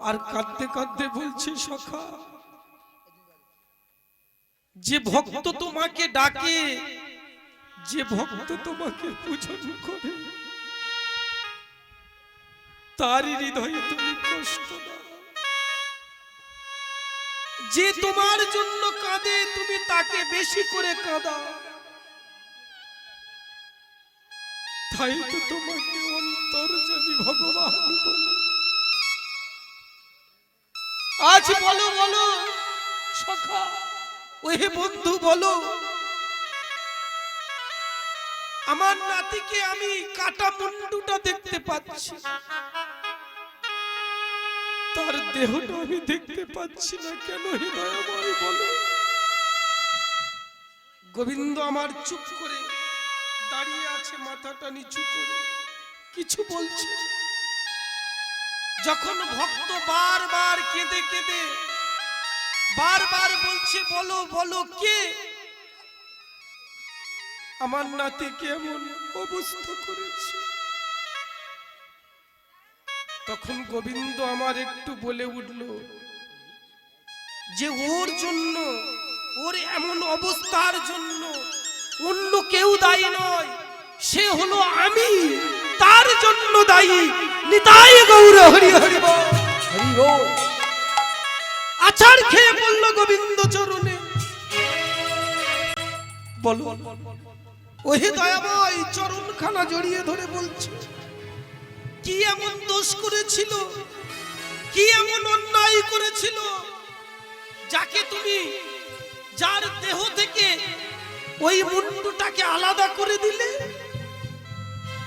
আর কাঁদতে কাঁদতে বলছে সখা, যে ভক্ত তোমাকে ডাকে, যে ভক্ত তোমাকে পূজন করে, তার হৃদয়ে তুমি কষ্ট দাও। যে তোমার জন্য কাঁদে তুমি তাকে বেশি করে কাঁদাও। তাই তো তোমাকে অন্তর্যামী ভগবান বলে। আজ বলো বলো সখা, ওহে বন্ধু বলো, আমার নাতিকে আমি কাটা মুন্ডুটা দেখতে পাচ্ছি, তার দেহটা আমি দেখতে পাচ্ছি না কেন? হৃদয়ময় বলো। গোবিন্দ আমার চুপ করে দাঁড়িয়ে আছে, মাথাটা নিচু করে, কিছু বলছে। যখন ভক্ত বারবার কেঁদে কেঁদে বারবার বলছে বলো বলো, কে আমার নাতি কেমন অবস্থা করেছে, তখন গোবিন্দ আমার একটু বলে উঠল যে ওর জন্য, ওর এমন অবস্থার জন্য অন্য কেউ দায়ী নয়, সে হলো আমি, তার জন্য দায়ী। নিতাই গৌর হরি হরি বল। আচার খেয়ে বলল গোবিন্দ চরণে, বলো ওহে দয়াময়, চরণখানা জড়িয়ে ধরে বলছে, কি এমন দোষ করেছিল, কি এমন অন্যায় করেছিল, যাকে তুমি, যার দেহ থেকে ওই মুন্ডুটাকে আলাদা করে দিলে?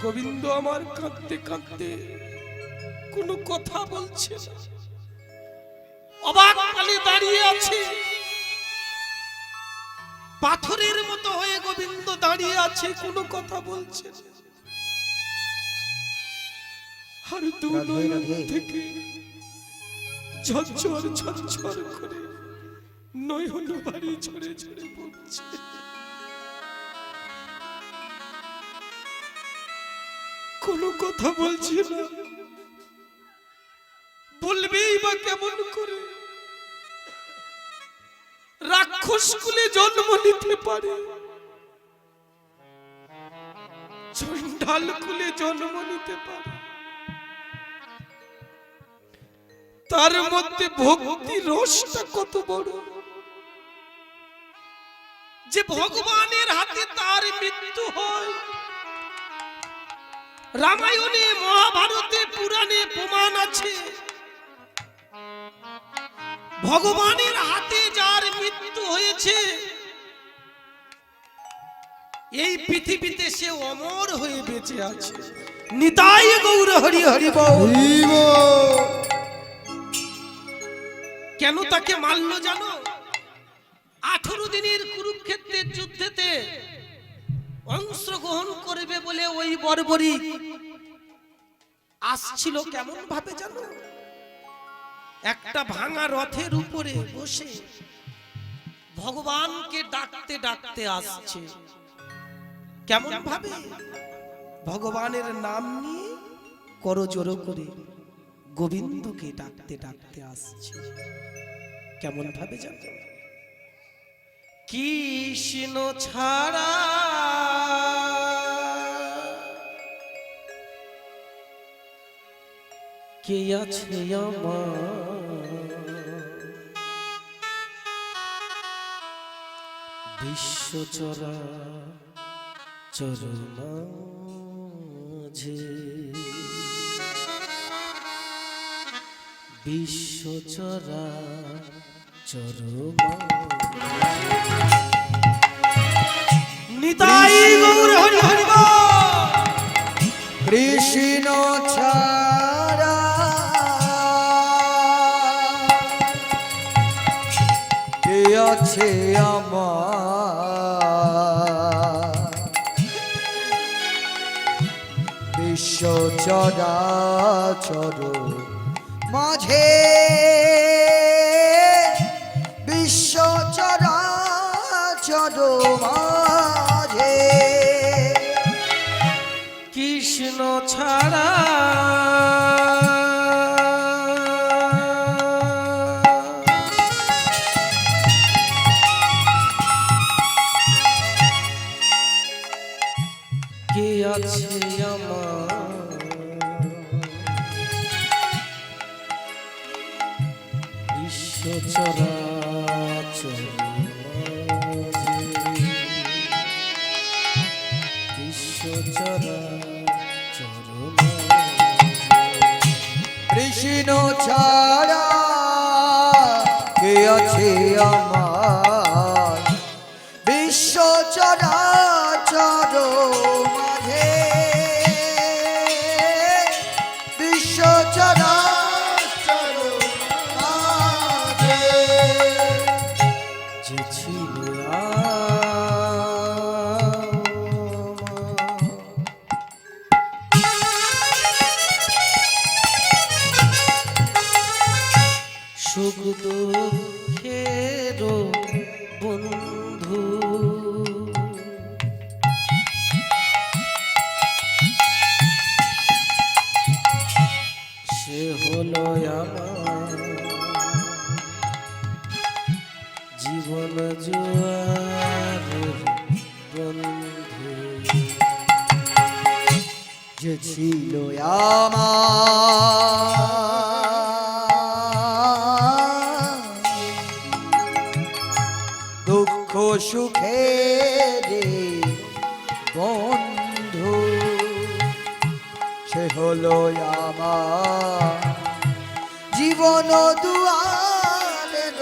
গোবিন্দ আমার কাঁদতে কাঁদতে কোনো কথা বলছে না, অবাক কালে দাঁড়িয়ে আছে, পাথরের মতো হয়ে গোবিন্দ দাঁড়িয়ে আছে, কোনো কথা বলছে না। আর দু নয়ন থেকে ঝরঝর ঝরঝর করে নয়ন বাড়ি ঝরে ঝরে পড়ছে। কোনো কথা বলছে না, বলবেই বা কেমন করে? রাক্ষস কুলে জন্ম নিতে পারে, চণ্ডাল কুলে জন্ম নিতে পারে, তার মধ্যে ভক্তি রসটা কত বড়, যে ভগবানের হাতে তার মৃত্যু হয়। রামায়ণে, মহাভারতে, পুরাণে প্রমাণ আছে, ভগবানের হাতে যার মৃত্যু হয়েছে, এই পৃথিবীতে সে অমর হয়ে বেঁচে আছে। নিতাই গৌর হরি হরি বল। কেন তাকে মারল জানো? 18 দিনের কুরুক্ষেত্রের যুদ্ধেতে অংশগ্রহণ করবে বলে ওই বর্বরী আসছিল কেমন ভাবে জানো? একটা ভাঙা রথের উপরে বসে ভগবানকে ডাকতে ডাকতে আসছে। কেমন ভাবে? ভগবানের নাম নিয়ে করজোড় করে গোবিন্দকে ডাকতে ডাকতে আসছে। কেমন ভাবে জানো? কৃষ্ণ ছাড়া কে আছে আমার, বিশ্ব চরাচর মাঝে, বিশ্ব চরাচর নিতাই গৌর হরি হরি বল। কৃষ্ণ ছাড়া কে আছে আমার, বিশ্ব চরাচর মাঝে, বিশ্ব চরাচর মাঝে, কৃষ্ণ ছাড়া চরাচর বিশ্ব চরাচর কৃষ্ণ ছাড়া কে আছে আমার বিশ্ব চরাচর মাঝে বিশ্ব চরাচর মাঝে যে ছিল সুখ দুঃখের বন্ধু সে হলো আমার জীবন জুয়ারের বন্ধু যে ছিল আমার দুঃখ সুখের বন্ধু সে হলো আমার জীবন দুয়ারের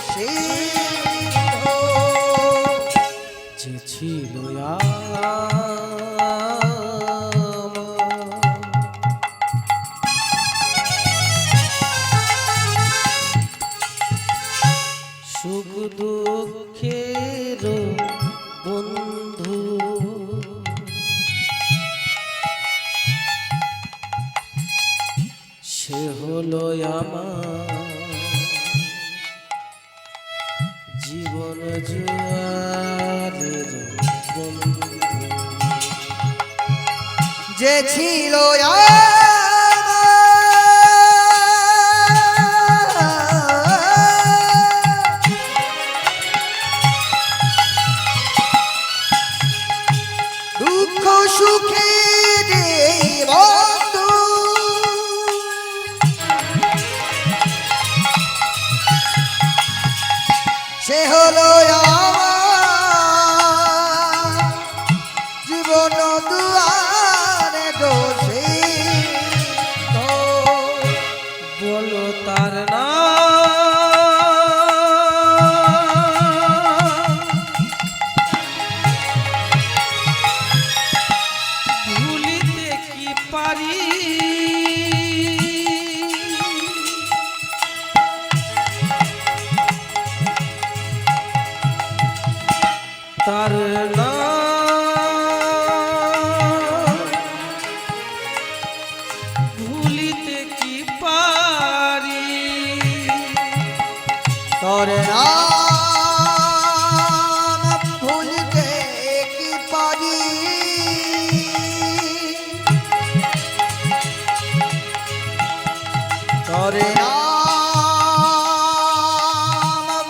সিংহ যে ছিল আমার সুখ দুঃখের বন্ধু সে হলো আমার জীবন জুয়ারের বন্ধু যে ছিল দুঃখ সুখের বন্ধু সে হলো আমার জীবন দুয়ারে দোষী বলো তার না ভুলিতে কি পারি তার না ভুলিতে কি পারি তোর নাম ভুলতে কি পারি তোর নাম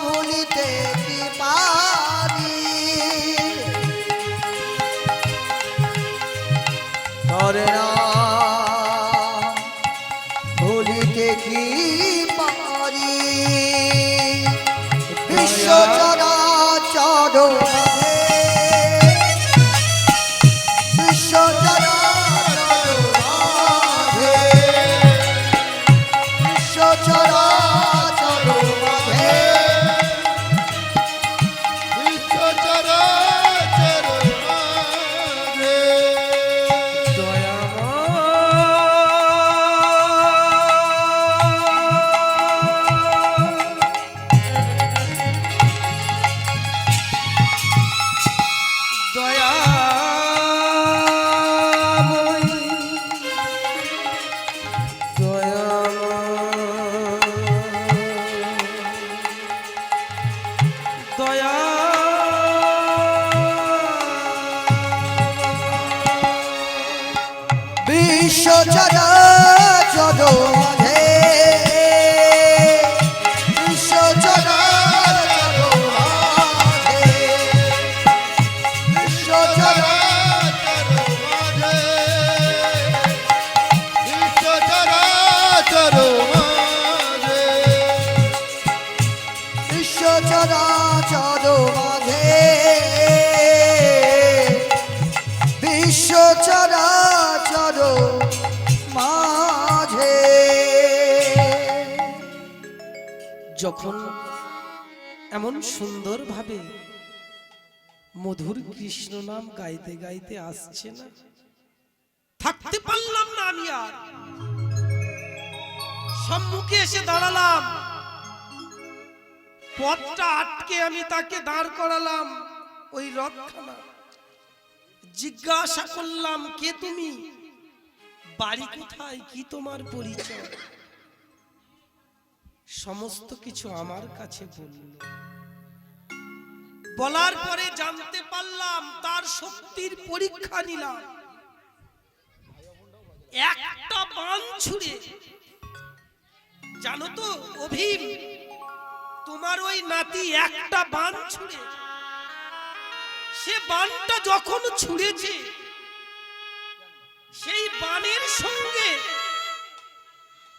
ভুলতে কি পারি তোর নাম ভুলিতে কি পারি বিশ্ব চরাচর মাঝে বিশ্ব চরাচর মাঝে বিশ্ব চরাচর মাঝে বিশ্ব চরাচর মাঝে বিশ্ব চরাচর মাঝে বিশ্ব চরাচর মাঝে বিশ্ব চরাচর মাঝে বিশ্ব চরাচর মাঝে যখন এমন সুন্দরভাবে মধুর কৃষ্ণ নাম গাইতে গাইতে আসছে না, থাকতে পারলাম না আমি আর। সম্মুখে এসে দাঁড়ালাম, পথটা আটকে আমি তাকে দাঁড় করালাম ওই রথখানা। জিজ্ঞাসা করলাম, কে তুমি, বাড়ি কোথায়, কি তোমার পরিচয়? সমস্ত কিছু আমার কাছে বলল। বলার পরে জানতে পারলাম, তার শক্তির পরীক্ষা নিলাম। একটা বাণ ছুঁড়ে, জানো তো অভিম, তোমার ওই নাতি একটা বাণ ছুঁড়ে, সে বাণটা যখন ছুঁড়েছে, সেই বাণের সঙ্গে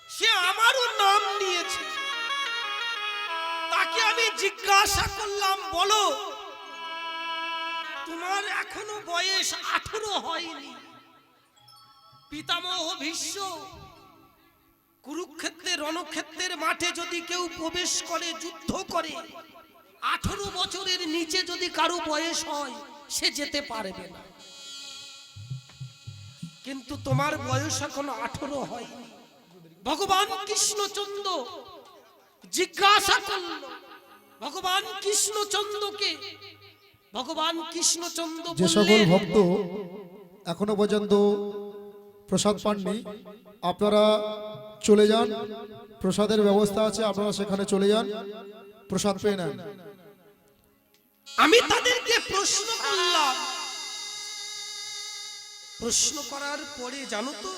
সে আমারও নাম নিয়েছে। তাকে আমি জিজ্ঞাসা করলাম, বলো তোমার এখনো বয়স 18 হয়নি। পিতামহ ভীষ্ম কুরুক্ষেত্রের রণক্ষেত্রের মাঠে যদি কেউ প্রবেশ করে, যুদ্ধ করে, 18 বছরের নিচে যদি কারো বয়স হয়, সে যেতে পারবে না। কিন্তু তোমার বয়স এখনো 18 হয়নি। ভগবান কৃষ্ণচন্দ্র জিজ্ঞাসা করল, ভগবান কৃষ্ণচন্দ্রকে, ভগবান কৃষ্ণচন্দ্র যে সকল বললেন, ভক্ত এখনো পর্যন্ত প্রসাদ পাননি, আপনারা চলে যান, প্রসাদের ব্যবস্থা আছে, আপনারা সেখানে চলে যান, প্রসাদ পেয়ে নেন। আমি তাদেরকে প্রশ্ন করলাম, প্রশ্ন করার পরে জানো তো,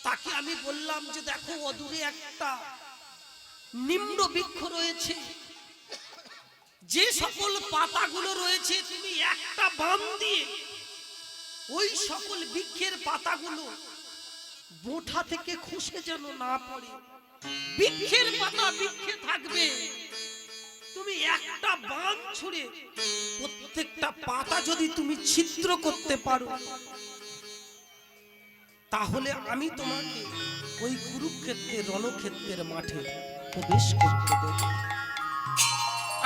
তাকে আমি বললাম যে দেখো অদূরে একটা নিম্ন বৃক্ষ রয়েছে, যে সকল পাতাগুলো রয়েছে তুমি একটা বাণ দিয়ে ওই সকল বৃক্ষের পাতাগুলো বোঁটা থেকে খসে যেন না পড়ে। বৃক্ষের পাতা বৃক্ষে থাকবে, তুমি একটা বাণ ছুঁড়ে প্রত্যেকটা পাতা যদি তুমি ছিদ্র করতে পারো, তাহলে আমি তোমাকে ওই কুরুক্ষেত্রের রণক্ষেত্রের মাঠে প্রবেশ করতে দেব।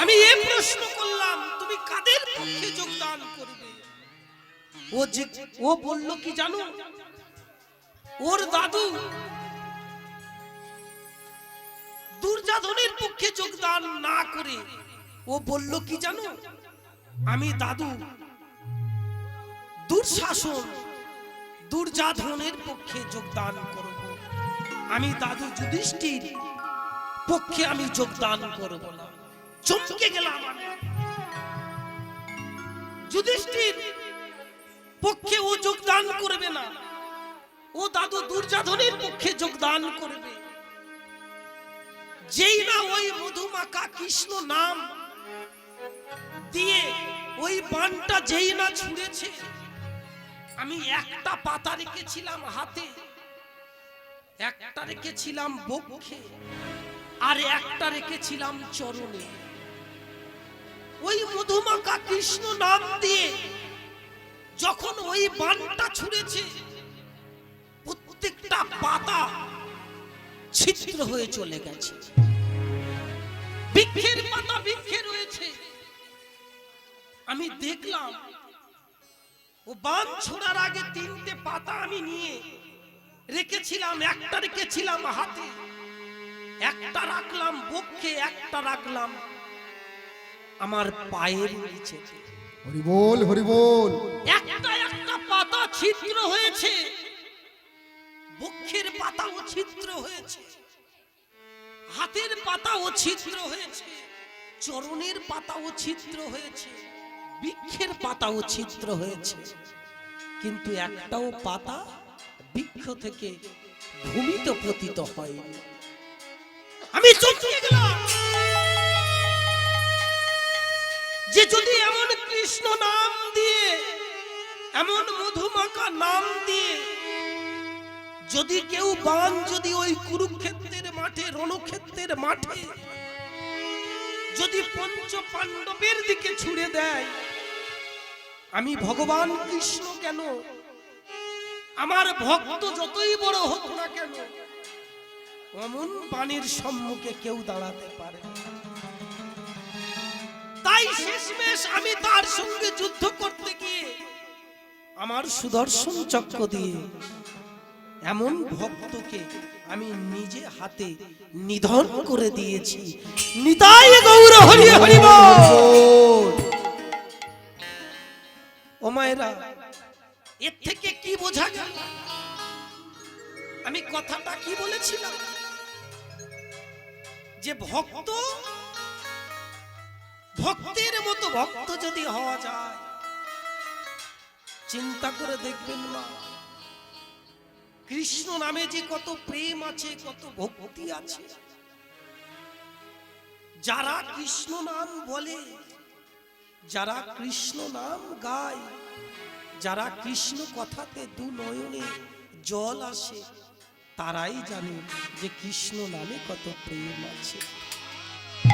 আমি এই প্রশ্ন করলাম, তুমি কাদের পক্ষে যোগদান করবে? ও বলল কি জানো, ওর দাদু দুর্যোধনের পক্ষে যোগদান না করে ও বলল কি জানো, আমি দাদু দুঃশাসন দুর্যোধনের পক্ষে যোগদান করব। আমি দাদু যুধিষ্ঠির পক্ষে আমি যোগদান করব না। চমকে গেলাম আমি। যুধিষ্ঠির পক্ষে ও যোগদান করবে না, ও দাদু দুর্যোধনের পক্ষে যোগদান করবে। যেই না ওই মধুমাখা কৃষ্ণ নাম দিয়ে ওই বাণটা যেই না ছুঁড়েছে, আমি একটা পাতা রেখেছিলাম হাতে, একটা রেখেছিলাম বক্ষে, আর একটা রেখেছিলাম চরণে। ওই মধুমাখা কৃষ্ণ নাম দিয়ে যখন ওই বাণটা ছুঁড়েছে, প্রত্যেকটা পাতা ছিদ্র হয়ে চলে গেছে। বৃক্ষের পাতা বৃক্ষে রয়েছে। আমি দেখলাম ও বাণ ছোড়ার আগে 3টে পাতা আমি নিয়ে রেখেছিলাম, একটা রেখেছিলাম হাতে, একটা রাখলাম বক্ষে, একটা রাখলাম আমার পায়ের নিচে। হরি বল, হরি বল। একটা একটা পাতা ছিদ্র হয়েছে, বক্ষের পাতাও ছিদ্র হয়েছে, হাতের পাতাও ছিদ্র হয়েছে, চরণের পাতাও ছিদ্র হয়েছে, বৃক্ষের পাতাও ছিদ্র হয়েছে, কিন্তু একটাও পাতা বৃক্ষ থেকে ভূমিতে পতিত হয়নি। আমি চমকে গেলাম যে যদি এমন কৃষ্ণ নাম দিয়ে, এমন মধুমাখা নাম দিয়ে যদি কেউ বাণ যদি ওই কুরুক্ষেত্রের মাঠে, রণক্ষেত্রের মাঠে যদি পঞ্চ পাণ্ডবের দিকে ছুড়ে দেয়, আমি ভগবান কৃষ্ণ কেন, আমার ভক্ত যতই বড় হোক না কেন, অমন বাণীর সম্মুখে কেউ দাঁড়াতে পারে না। তাই শেষমেশ আমি তার সঙ্গে যুদ্ধ করতে গিয়ে আমার সুদর্শন চক্র দিয়ে এমন ভক্তকে আমি নিজে হাতে নিধন করে দিয়েছি। নিতাই গৌর হরি হরি বল। ও মায়েরা, এর থেকে কি বোঝা গেল? আমি কথাটা কি বলেছিলাম? যে ভক্ত ভক্তের মতো ভক্ত যদি হওয়া যায়, চিন্তা করে দেখবেন না কৃষ্ণ নামে যে কত প্রেম আছে, কত ভক্তি আছে। যারা কৃষ্ণ নাম বলে, যারা কৃষ্ণ নাম গায়, যারা কৃষ্ণ কথাতে দু নয়নে জল আসে, তারাই জানে যে কৃষ্ণ নামে কত প্রেম আছে।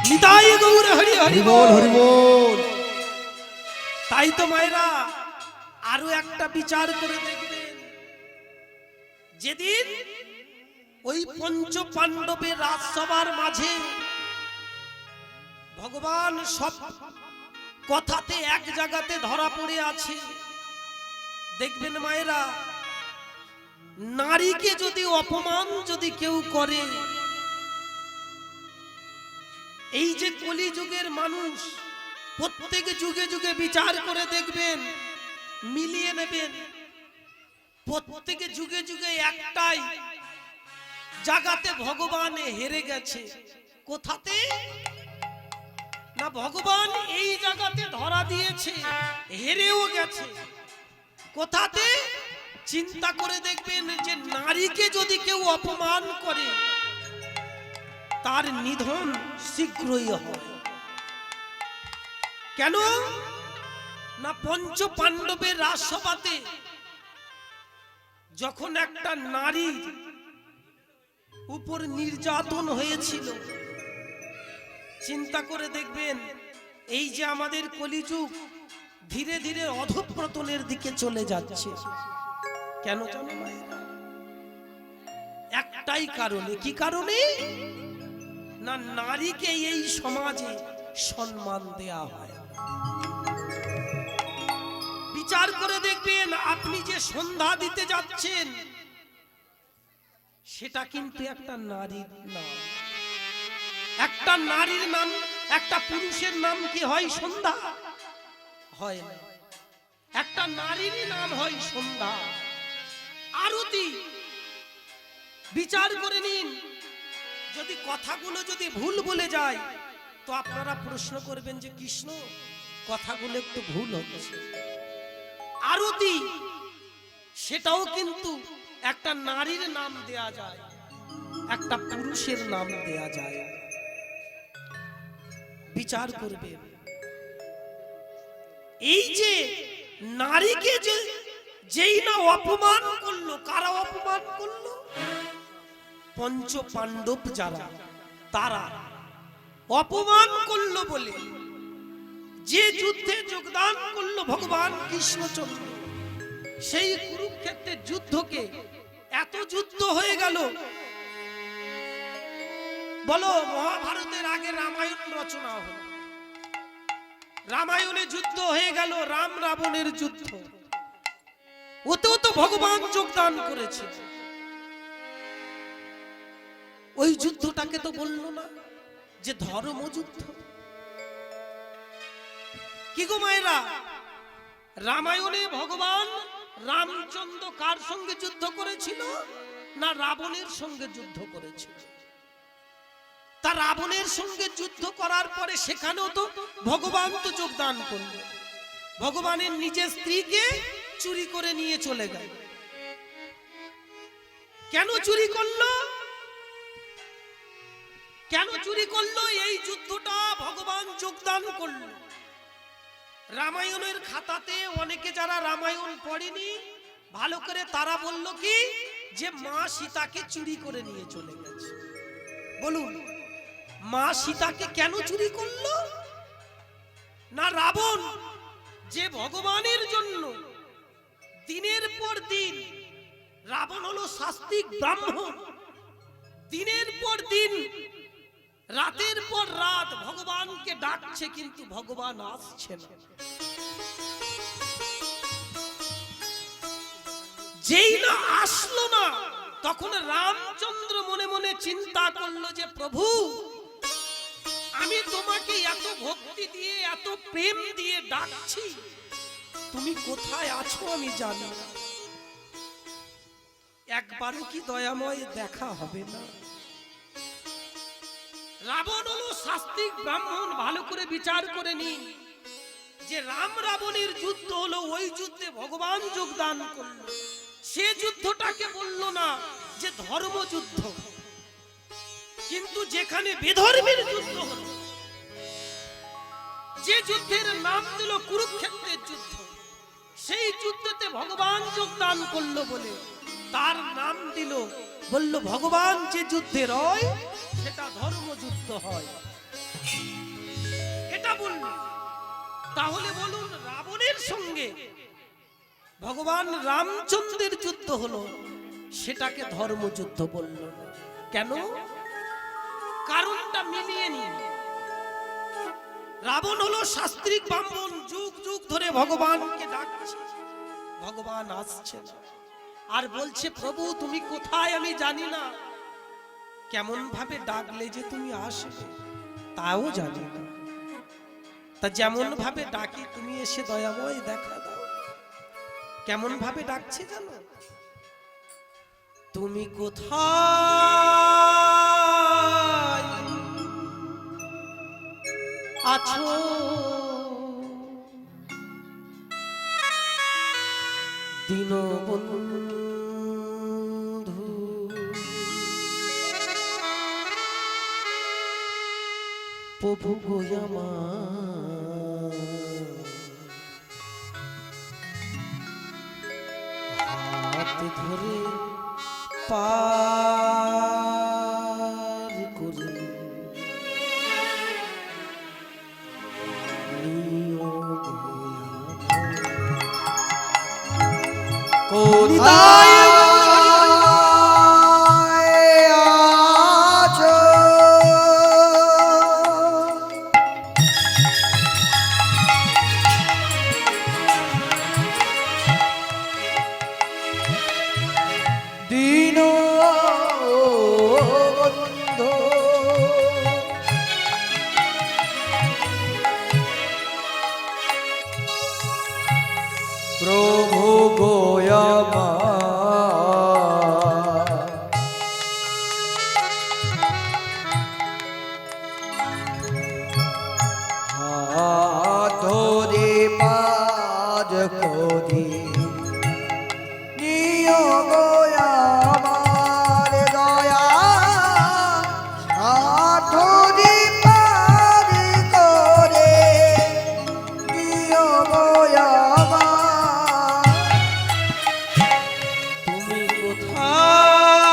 নিতাই গৌর হরি হরি বল, হরি বল। তাই তো মায়েরা, আরো একটা বিচার করে দেখবেন, যেদিন ওই পঞ্চ পাণ্ডবের রাজসভার মাঝে ভগবান সব কথাতে এক জায়গাতে ধরা পড়ে আছে, দেখবেন মায়েরা, নারীকে যদি অপমান যদি কেউ করে, এই যে কলিযুগের মানুষ প্রত্যেক যুগে যুগে বিচার করে দেখবেন, মিলিয়ে নেবেন, প্রত্যেক যুগে যুগে একটাই জায়গাতে ভগবান হেরে গেছে। কোথাতে না, ভগবান এই জায়গাতে ধরা দিয়েছে, হেরেও গেছে। কোথাতে? চিন্তা করে দেখবেন যে নারীকে যদি কেউ অপমান করে, তার নিধন শীঘ্রই হয়। কেন না, পঞ্চ পাণ্ডবের রাজসভাতে যখন একটা নারীর উপর নির্যাতন হয়েছিল, চিন্তা করে দেখবেন এই যে আমাদের কলিযুগ ধীরে ধীরে অধঃপতনের দিকে চলে যাচ্ছে। কেন জানো মায়েরা? একটাই কারণে। কি কারণে না, নারীকে এই সমাজে সম্মান দেয়া হয়। বিচার করে দেখবেন, আপনি যে সন্ধ্যা দিতে যাচ্ছেন, সেটা কিন্তু একটা নারীর নাম। একটা নারীর নাম, একটা পুরুষের নাম কি হয় সন্ধ্যা? হয় না। একটা নারীর নাম হয় সন্ধ্যা, আরতি। বিচার করে নিন, যদি কথাগুলো যদি ভুল বলে যায়, তো আপনারা প্রশ্ন করবেন যে কৃষ্ণ, কথাগুলো একটু ভুল হচ্ছে। আরতি, সেটাও কিন্তু একটা নারীর নাম দেয়া যায়, একটা পুরুষের নাম দেয়া যায়। বিচার করবেন, এই যে নারীকে যেই না অপমান করলো, কারা অপমান করলো? পঞ্চ পাণ্ডব যারা, তারা অপমান করলো বলে যে যুদ্ধে যোগদান করলো ভগবান কৃষ্ণচন্দ্র, সেই কুরুক্ষেত্রের যুদ্ধকে এত যুদ্ধ হয়ে গেল। বলো, মহাভারতের আগে রামায়ণ রচনা হলো, রামায়ণে যুদ্ধ হয়ে গেল, রাম রাবণের যুদ্ধ, ওতেও তো ভগবান যোগদান করেছে। ওই যুদ্ধটাকে তো বললো না যে ধর্মযুদ্ধ। কি গো মায়েরা, রামায়ণে ভগবান রামচন্দ্র কার সঙ্গে যুদ্ধ করেছিল? না, রাবণের সঙ্গে যুদ্ধ করেছিল। তা রাবণের সঙ্গে যুদ্ধ করার পরে সেখানেও তো ভগবান তো যোগদান করল। ভগবানের নিজের স্ত্রীকে চুরি করে নিয়ে চলে গেল। কেন চুরি করলো? কেন চুরি করলো? এই যুদ্ধটা ভগবান যোগদান করলো। রামায়ণের খাতাতে অনেকে যারা রামায়ণ পড়েনি ভালো করে, তারা বলল কি যে মা সীতাকে চুরি করে নিয়ে চলে গেছে। বলুন, মা সীতাকে কেন চুরি করলো? না, রাবণ যে ভগবানের জন্য দিনের পর দিন, রাবণ হলো শাস্ত্রিক ব্রাহ্মণ, দিনের পর দিন, রাতের পর রাত ভগবানকে ডাকছে, কিন্তু ভগবান আসছে না। যেই না আসলো না, তখন রামচন্দ্র মনে মনে চিন্তা করলো যে প্রভু, আমি তোমাকে এত ভক্তি দিয়ে, এত প্রেম দিয়ে ডাকছি, তুমি কোথায় আছো আমি জানি না। একবারও কি দয়াময় দেখা হবে না? রাবণ হলো শাস্ত্রিক ব্রাহ্মণ, ভালো করে বিচার করে নিন যে রাম রাবণের যুদ্ধ হলো, ওই যুদ্ধে ভগবান যোগদান করলো। সে যুদ্ধটাকে বলল না যে ধর্মযুদ্ধ, কিন্তু যেখানে বেধর্মের যুদ্ধ হলো, যে যুদ্ধের নাম দিল কুরুক্ষেত্রের যুদ্ধ, সেই যুদ্ধতে ভগবান যোগদান করলো বলে তার নাম দিল, বলল ভগবান যে যুদ্ধে রয় সেটা ধর্মযুদ্ধ হয়, এটা বলল। তাহলে বলুন, রাবণের সঙ্গে ভগবান রামচন্দ্রের যুদ্ধ হলো, সেটাকে ধর্মযুদ্ধ বলল না কেন? কারণটা মিলিয়ে নিন। রাবণ হলো শাস্ত্রিক ব্রাহ্মণ, যুগ যুগ ধরে ভগবানকে ডাকছে, ভগবান আসছে না, আর বলছে প্রভু তুমি কোথায় আমি জানি না। কেমন ভাবে ডাকলে যে তুমি আসবে তাও জানি না। তা যেমন ভাবে ডাকি তুমি এসে দয়াময় দেখা দাও। কেমন ভাবে ডাকছে জানো? তুমি কোথায় আছো দীনবন্ধু, প্রভু গো আমার হাত ধরে পার করে নিও গো আমার। কোথায় আছো দীনবন্ধু, প্রভু গো আমার হাত ধরে পার করি নিও গো আমার দয়া, হাত ধরে পার করে নিও গো আমার। তুমি কোথায়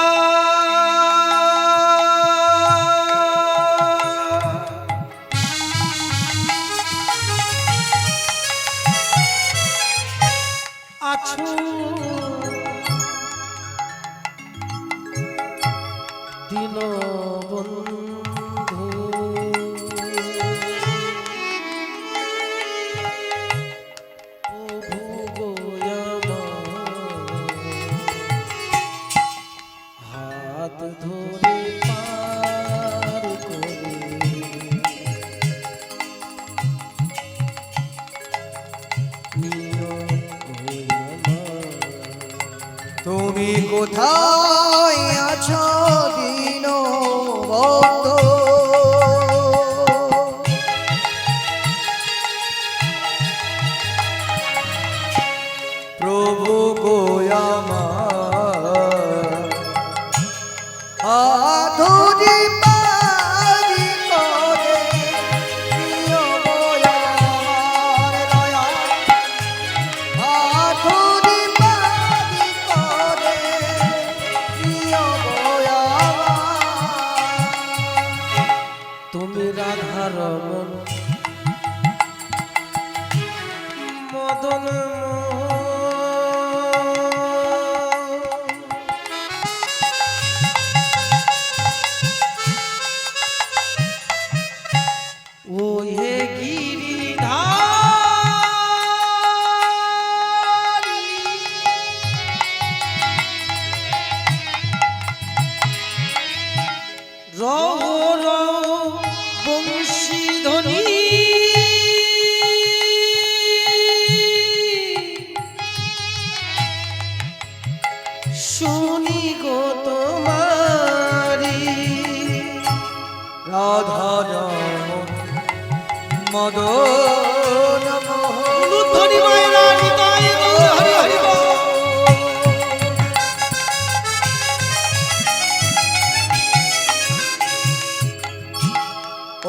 আছো দীনবন্ধু, প্রভু গো আমার হাত ধরে পার করে নিও গো আমার। তুমি কোথায় আছো দীনবন্ধু, প্রভু গো আমার হাত ধরে পার করে নিও গো আমার দয়া, হাত ধরে পার করে নিও গো আমার। তুমি রাধা রমন মদন মোহন, রাধারমণ মদন মোহন উলুধ্বনি মায়েরা নিতাই গৌর হরি হরি বল।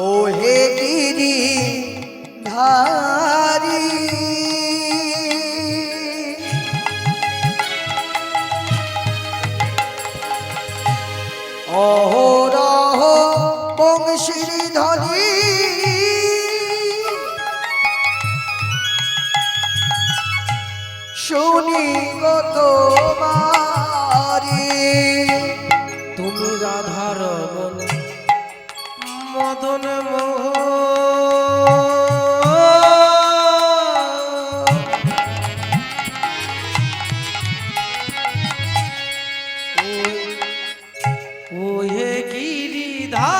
ও হে গিরি ধারি অহরহ বংশীর ধ্বনি শুনি গো তোমারি তুমি রাধারমণ মদন মোহন। ও হে গিরিধারী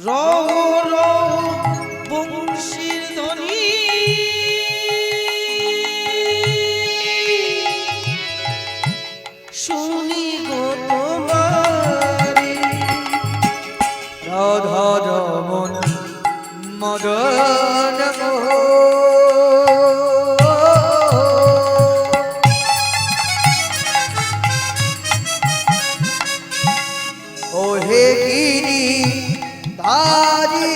রহ রহ বংশীর ধ্বনি শুনি গো তোমারি। রাধারমণ মদন মোহন ও হে গিরি ধারি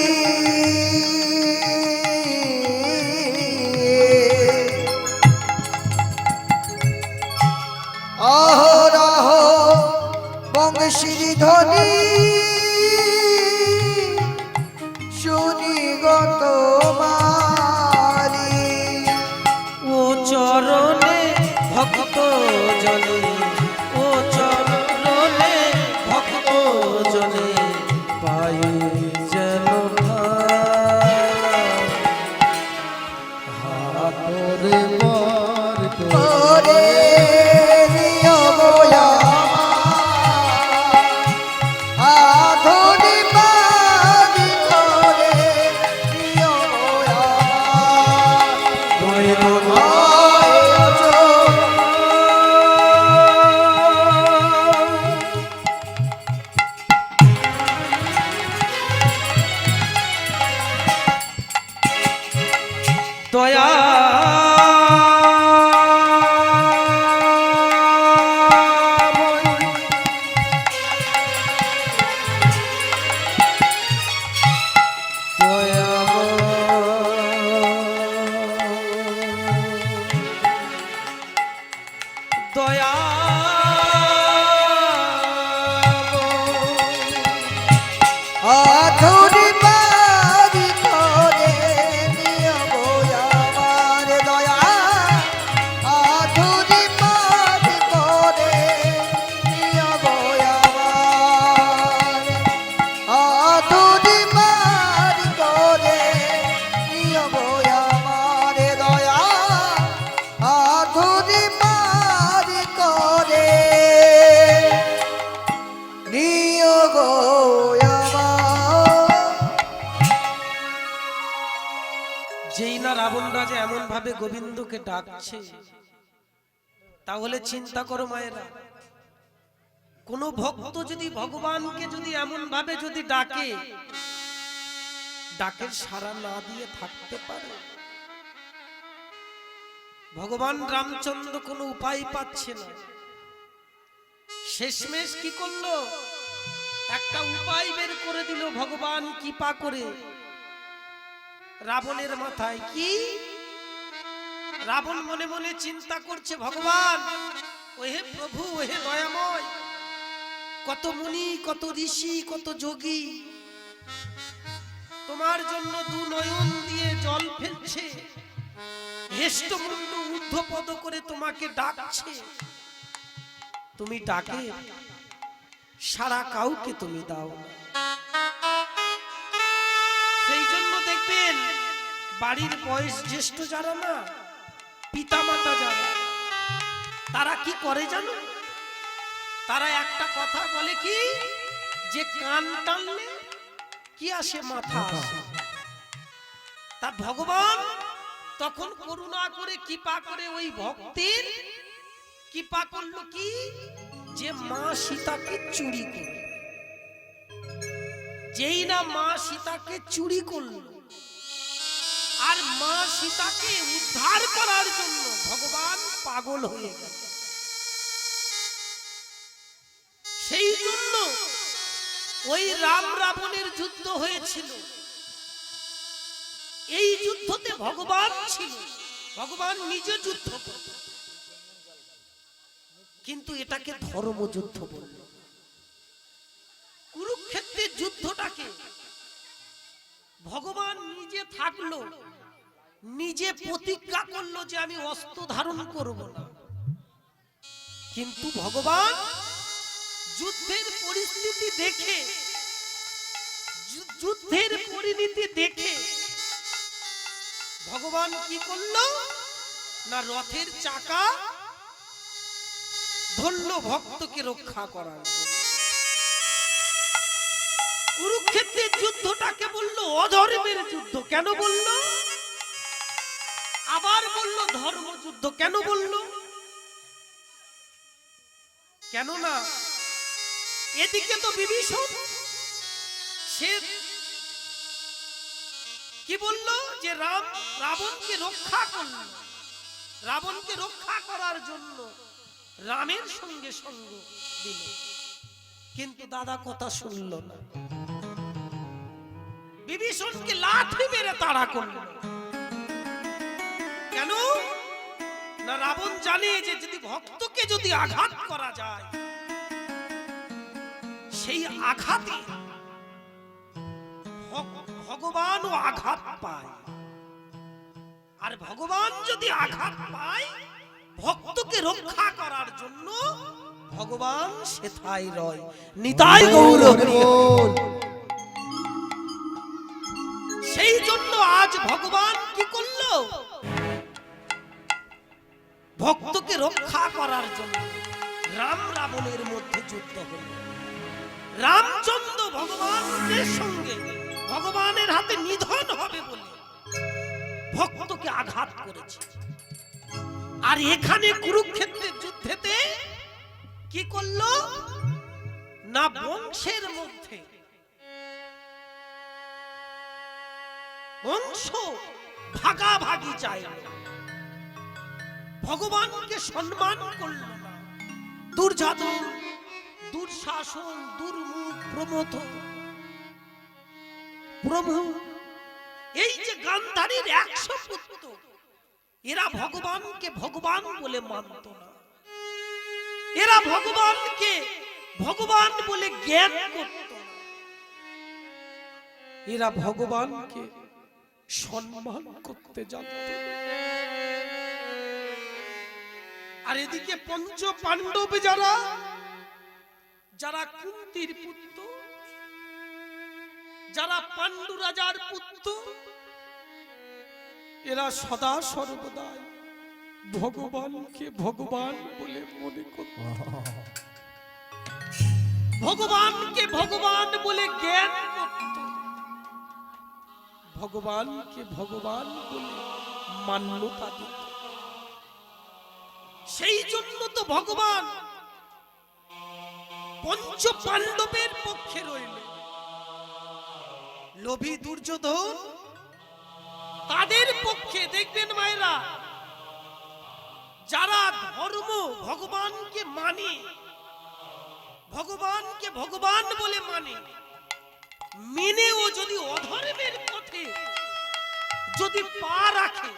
অহরহ বংশীর ধ্বনি শুনি গো তোমারি ও চরণে ভক্ত জনে, ও চরণে ভক্ত জনে পাই যেন হাতরে বার করে ওরে নিয় বয়া আধুনি বাদি করে নিয় বয়া দয়া দয়া আধুনি বাদি করে নিয় বয়া আমার দয়া আধুনি বাদি করে নিয় বয়া আমার আধুনি বাদি করে নিয় বয়া আমার দয়া আধুনি বাদি করে নিয় বয়া যেই না রাবণ রাজা এমন ভাবে গোবিন্দকে ডাকছে, তাহলে চিন্তা করো মায়েরা, কোন ভক্ত যদি ভগবানকে যদি এমন ভাবে যদি ডাকে, ডাকের সাড়া না দিয়ে থাকতে পারে? ভগবান রামচন্দ্র কোনো উপায় পাচ্ছে না, শেষমেশ কি করলো? একটা উপায় বের করে দিল ভগবান কৃপা করে রাবণের মাথায়। কি? রাবণ মনে মনে চিন্তা করছে, ভগবান ওহে প্রভু, ওহে দয়াময়, কত মুনি, কত ঋষি, কত যোগী তোমার জন্য দু নয়ন দিয়ে জল ফেলছে, হেষ্টমুণ্ড ঊর্ধ্বপদ করে তোমাকে ডাকছে, তুমি ডাকে সারা কাউকে তুমি দাও না। সেই জন্য দেখবেন বাড়ির বয়স জ্যেষ্ঠ যারা না, পিতা মাতা যারা, তারা কি করে জানো? তারা একটা কথা বলে কি, যে কান টানলে কি আসে? মাথা আসে। তা ভগবান তখন করুণা করে কৃপা করে ওই ভক্তের কৃপা করলো কি, যে মা সীতাকে চুরি করল। যেই না মা সীতাকে চুরি করল, আর মা সীতাকে উদ্ধার করার জন্য ভগবান পাগল হয়ে গেল। সেই জন্য ওই রাম রাবণের যুদ্ধ হয়েছিল। এই যুদ্ধতে ভগবান ছিল, ভগবান নিজে যুদ্ধ করত, কিন্তু এটাকে ধর্মযুদ্ধ বলল। কুরুক্ষেত্রের যুদ্ধটাকে ভগবান নিজে থাকলো, নিজে প্রতিজ্ঞা করলো যে আমি অস্ত্র ধারণ করব না। কিন্তু ভগবান যুদ্ধের পরিস্থিতি দেখে, যুদ্ধের পরিণতি দেখে ভগবান কি করলো না, রথের চাকা ধরলো ভক্তকে রক্ষা করার জন্য। কুরুক্ষেত্রের যুদ্ধটাকে বলল অধর্মের যুদ্ধ। কেন বলল? আবার বলল ধর্মযুদ্ধ। কেন বলল? কেননা এদিকে তো বিভীষণ, সে কি বলল যে রাবণকে রক্ষা করল, রাবণকে রক্ষা করার জন্য রামের সঙ্গে সঙ্গ দিল, কিন্তু দাদা কথা শুনল না। বিভীষণকে লাঠি মেরে তাড়া করল। কেন না, রাবণ জানে যে যদি ভক্তকে যদি আঘাত করা যায়, সেই আঘাতে ভগবানও আঘাত পায়, আর ভগবান যদি আঘাত পায় ভক্তকে রক্ষা করার জন্য ভগবান সেথায় রয়। নিতাই গৌর হরি বল। সেই জন্য আজ ভগবান কি করলো, ভক্তকে রক্ষা করার জন্য রাম রাবণের মধ্যে যুদ্ধ হল। রামচন্দ্র ভগবানের সঙ্গে ভগবানের হাতে নিধন হবে বলে ভক্তকে আঘাত করেছে। আর এখানে কুরুক্ষেত্রের যুদ্ধেতে কি করলো না, বংশের মধ্যে অংশ ভাগাভাগি চাইল, ভগবানকে সম্মান করল না। দুর্যোধন, দুঃশাসন, দুর্মুখ, প্রমথ প্রভু, এই যে গান্ধারীর 100 পুত্র, এরা ভগবানকে ভগবান বলে মানত না। এরা ভগবানকে ভগবান বলে জ্ঞান করত না। এরা ভগবানকে সম্মান করতে জানত। আর এদিকে পঞ্চ পাণ্ডব যারা যারা কুন্তির পুত্র, যারা পাণ্ডু রাজার পুত্র, এরা সদা সর্বদাই ভগবানকে ভগবান বলে মনে করত, ভগবানকে ভগবান বলে জ্ঞান করত, ভগবানকে ভগবান বলে মান্যতা দিত। সেই জন্য তো ভগবান পঞ্চ পাণ্ডবের পক্ষে রইল। লোভী দুর্যোধন তাদের পক্ষে, দেখবেন মায়েরা, যারা ধর্ম ভগবানকে মানে, ভগবানকে ভগবান বলে মানে, মেনেও যদি অধর্মের পথে যদি পা রাখে,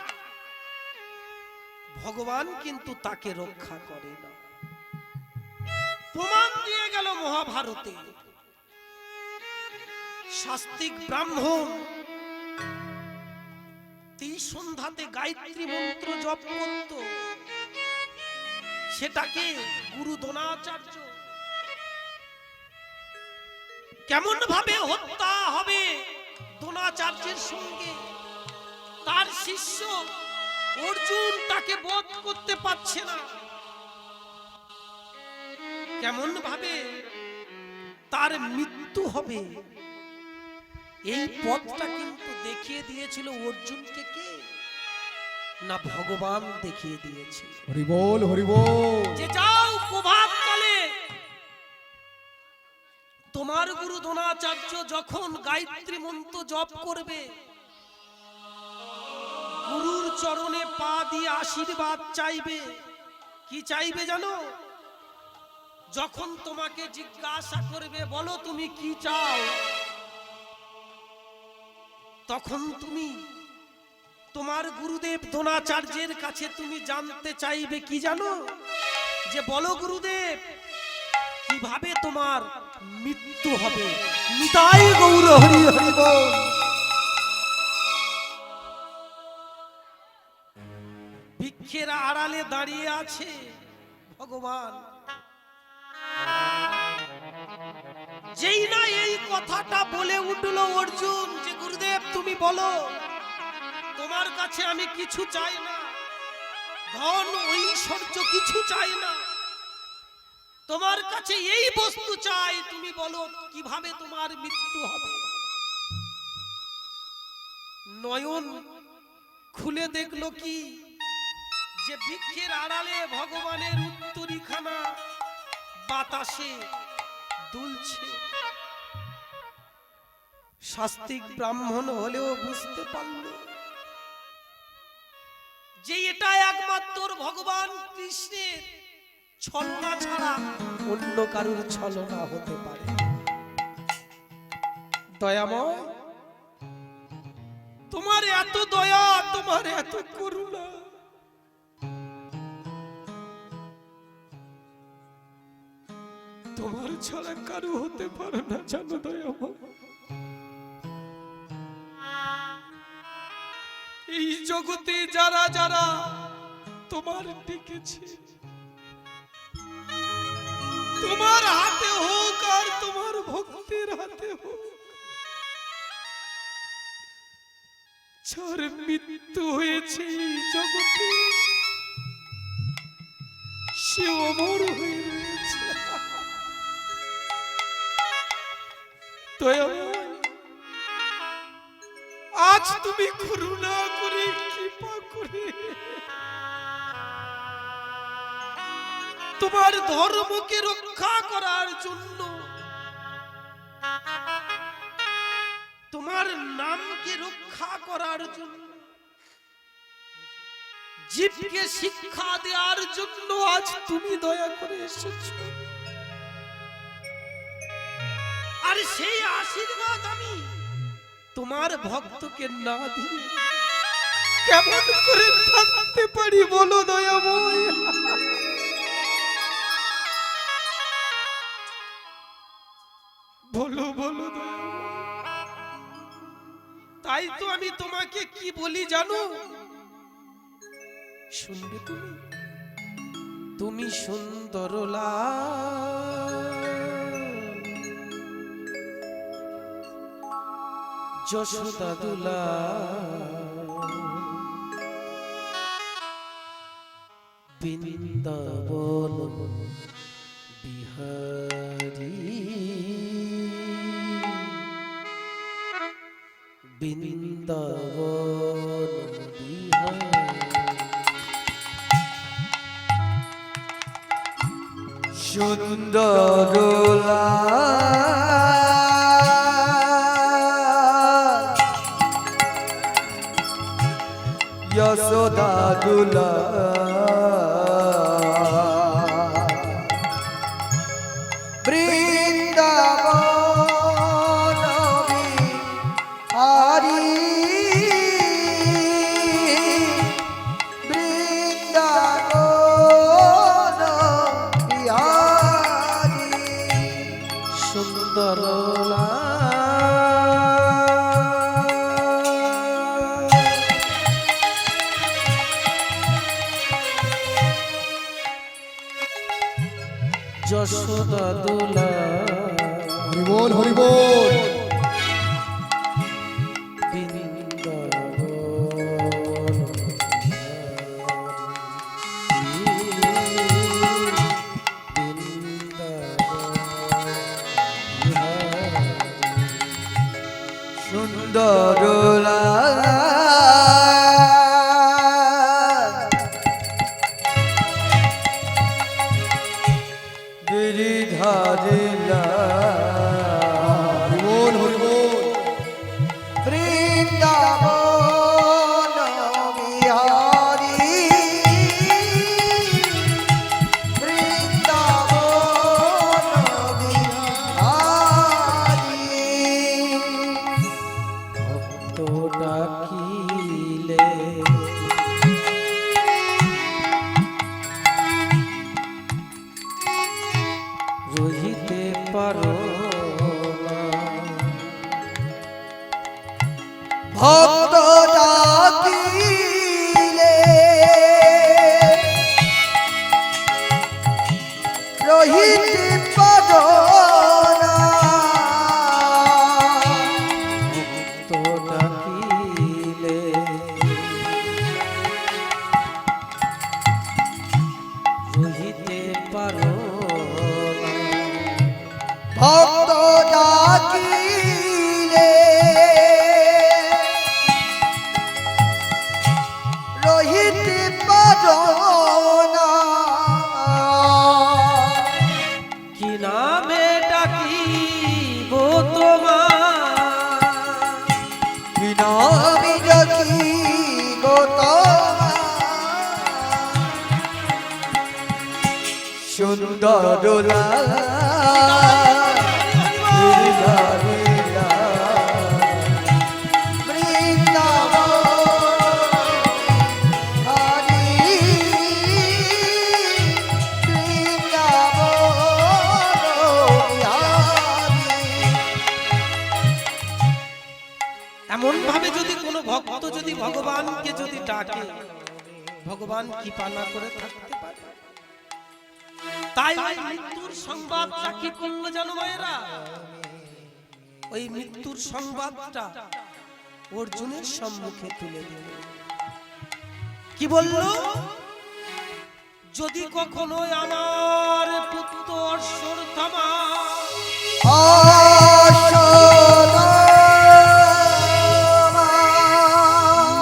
ভগবান কিন্তু তাকে রক্ষা করে না। প্রমাণ দিয়ে গেল মহাভারতে। শাস্ত্রিক ব্রাহ্মণ সন্ধ্যাতে গায়ত্রী মন্ত্র জপ করত, সেটাকে গুরু দ্রোণাচার্য কেমন ভাবে হত্যা হবে দ্রোণাচার্যের সঙ্গে, তার শিষ্য অর্জুন তাকে বধ করতে পারছে না, কেমন ভাবে তার মৃত্যু হবে, এই পথটা কিন্তু দেখিয়ে দিয়েছিল অর্জুনকে কে? না ভগবান দেখিয়ে দিয়েছে হরি বল হরি বল। যে যাও প্রভাত কালে তোমার গুরু দ্রোণাচার্য যখন গায়ত্রী মন্ত্র জপ করবে, গুরুর চরণে পা দিয়ে আশীর্বাদ চাইবে। কি চাইবে জানো? যখন তোমাকে জিজ্ঞাসা করবে বলো তুমি কি চাও, তখন তুমি তোমার গুরুদেব দ্রোণাচার্যের কাছে তুমি জানতে চাইবে কি জানো? যে বলো গুরুদেব কিভাবে তোমার মৃত্যু হবে। নিতাই গৌর হরি হরি বল। ভিক্ষের আড়ালে দাঁড়িয়ে আছে ভগবান। যেই না এই কথাটা বলে উঠলো অর্জুন যে গুরুদেব তুমি বলো, তোমার কাছে আমি কিছু চাই না, ধন ঐশ্বর্য কিছু চাই না, তোমার কাছে এই বস্তু চাই, তুমি বলো কিভাবে তোমার মৃত্যু হবে। নয়ন খুলে দেখলো কি যে বৃক্ষের আড়ালে ভগবানের উত্তরীখানা বাতাসে দুলছে। শাস্ত্রিক ব্রাহ্মণ হলেও বুঝতে পারল যে এটা একমাত্র ভগবান কৃষ্ণের ছলনা ছাড়া অন্য কারুর ছলনা হতে পারে। দয়াময়, তোমার এত দয়া, তোমার এত করুণা, তোমার ছাড়া কারু হতে পারে না জানো দয়াময়। এই জগতে যারা যারা তোমার ডেকেছে, তোমার হাতে হোক আর তোমার ভক্তের হাতে হোক, যার মৃত্যু হয়েছে এই জগতে সে অমর হয়ে রয়েছে। দয়াময়, আজ তুমি করুণা করে কৃপা করে তোমার ধর্মকে রক্ষা করার জন্য, তোমার নামকে রক্ষা করার জন্য, জীবকে শিক্ষা দেওয়ার জন্য আজ তুমি দয়া করে এসেছো। আর সেই আশীর্বাদ আমি তোমার ভক্তকে না দিয়ে কেমন করে থাকতে পারি বলো দয়াময়। বলো বলো দয়াময়। তাই তো আমি তোমাকে কি বলি জানো? শুনবে তুমি? তুমি সুন্দর যশোদা দুলা, বৃন্দাবন বিহারী, বৃন্দাবন বিহারী, সুন্দর যশোদা দুলা, বৃন্দাবন বিহারী, বৃন্দাবন বিহারী, সুন্দর যশোদা দুলা। হরি বল হরি বল। সুন্দর বিহারি লাল হরিবোল হরিবোল বৃন্দাবন বিহারি বৃন্দাবন বিহারি ভক্ত ডাকিলে রহিতে পারো না। ভক্ত ডাকিলে রহিতে পারো না। ভক্ত ডাকিলে রহিতে পারো না। ভক্ত ডাকিলে রহিতে পারো না। কি নামে ডাকিব তোমার, বিনামি ডাকি গো তোমার সুন্দর লাল বিহারি লাল বৃন্দাবন হরি বৃন্দাবন বিহারি। এমন ভাবে যদি কোনো ভক্ত যদি ভগবানকে যদি ডাকে, ভগবান কৃপা না করে থাকতে পারে। তাই ওই মৃত্যুর সংবাদটা কি করলো জানো মায়েরা? ওই মৃত্যুর সংবাদটা অর্জুনের সম্মুখে তুলে দিল। কি বলল? যদি কখনো আমার পুত্র অশ্বত্থামা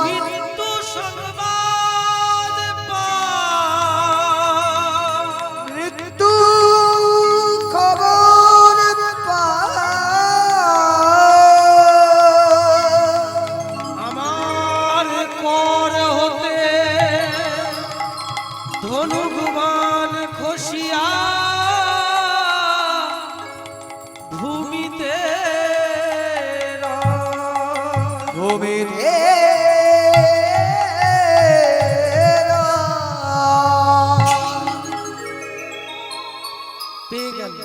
মৃত্যু সংবাদ পায়, মৃত্যু খবর আমার কর হতে ধনুগবান খসিয়া ভূমিতে ভূমিতে পেয়ে গেল।